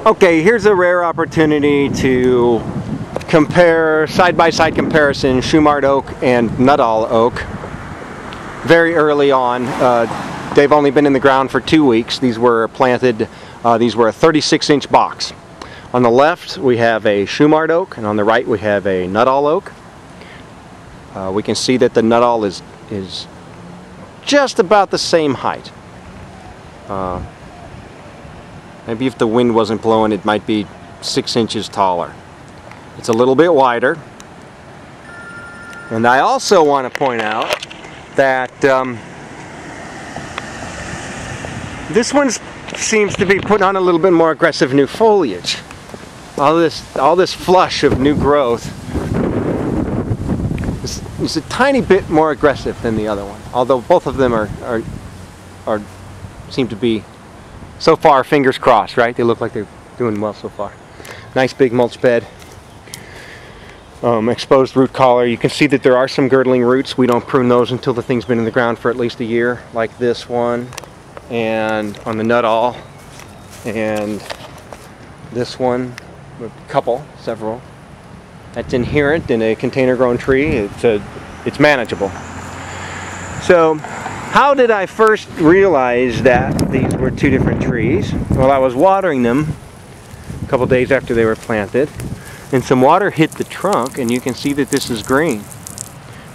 Okay, here's a rare opportunity to compare, side-by-side comparison, Shumard oak and Nuttall oak. Very early on, they've only been in the ground for 2 weeks. These were planted, these were a 36-inch box. On the left we have a Shumard oak, and on the right we have a Nuttall oak. We can see that the Nuttall is just about the same height. Maybe if the wind wasn't blowing, it might be 6 inches taller. It's a little bit wider. And I also want to point out that this one seems to be putting on a little bit more aggressive new foliage. All this flush of new growth is a tiny bit more aggressive than the other one. Although both of them seem to be, so far, fingers crossed, right? They look like they're doing well so far. Nice big mulch bed. Exposed root collar. You can see that there are some girdling roots. We don't prune those until the thing's been in the ground for at least a year, like this one, and on the Nuttall, and this one, a couple, several. That's inherent in a container-grown tree. It's manageable. So, how did I first realize that these were two different trees? Well, I was watering them a couple days after they were planted, and some water hit the trunk, and you can see that this is green.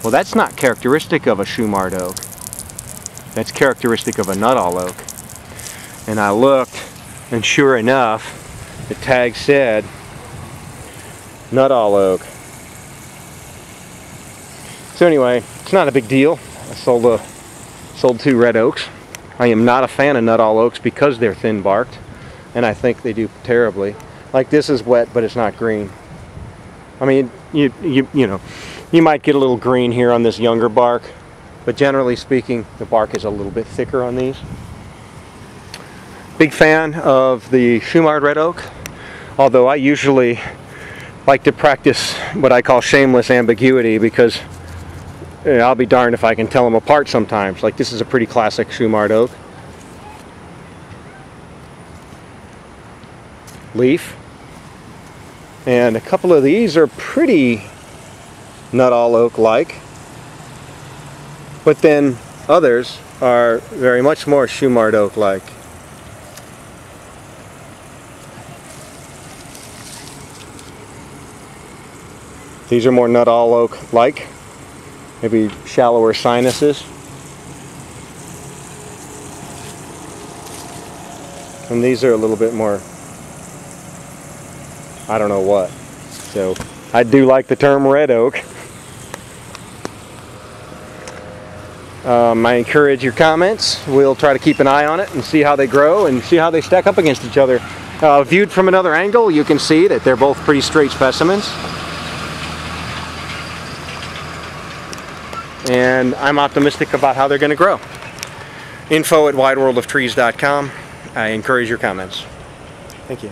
Well, that's not characteristic of a Shumard oak. That's characteristic of a Nuttall oak. And I looked, and sure enough, the tag said Nuttall oak. So anyway, it's not a big deal. I sold 2 red oaks. I am not a fan of Nuttall oaks because they're thin barked, and I think they do terribly. Like this is wet, but it's not green. I mean, you know, you might get a little green here on this younger bark, but generally speaking, the bark is a little bit thicker on these. Big fan of the Shumard red oak, although I usually like to practice what I call shameless ambiguity, because I'll be darned if I can tell them apart sometimes. Like this is a pretty classic Shumard oak. Leaf. And a couple of these are pretty Nuttall oak-like. But then others are very much more Shumard oak-like. These are more Nuttall oak-like. Maybe shallower sinuses. And these are a little bit more, I don't know what. So I do like the term red oak. I encourage your comments. We'll try to keep an eye on it and see how they grow and see how they stack up against each other. Viewed from another angle, you can see that they're both pretty straight specimens. And I'm optimistic about how they're going to grow. Info@wideworldoftrees.com. I encourage your comments. Thank you.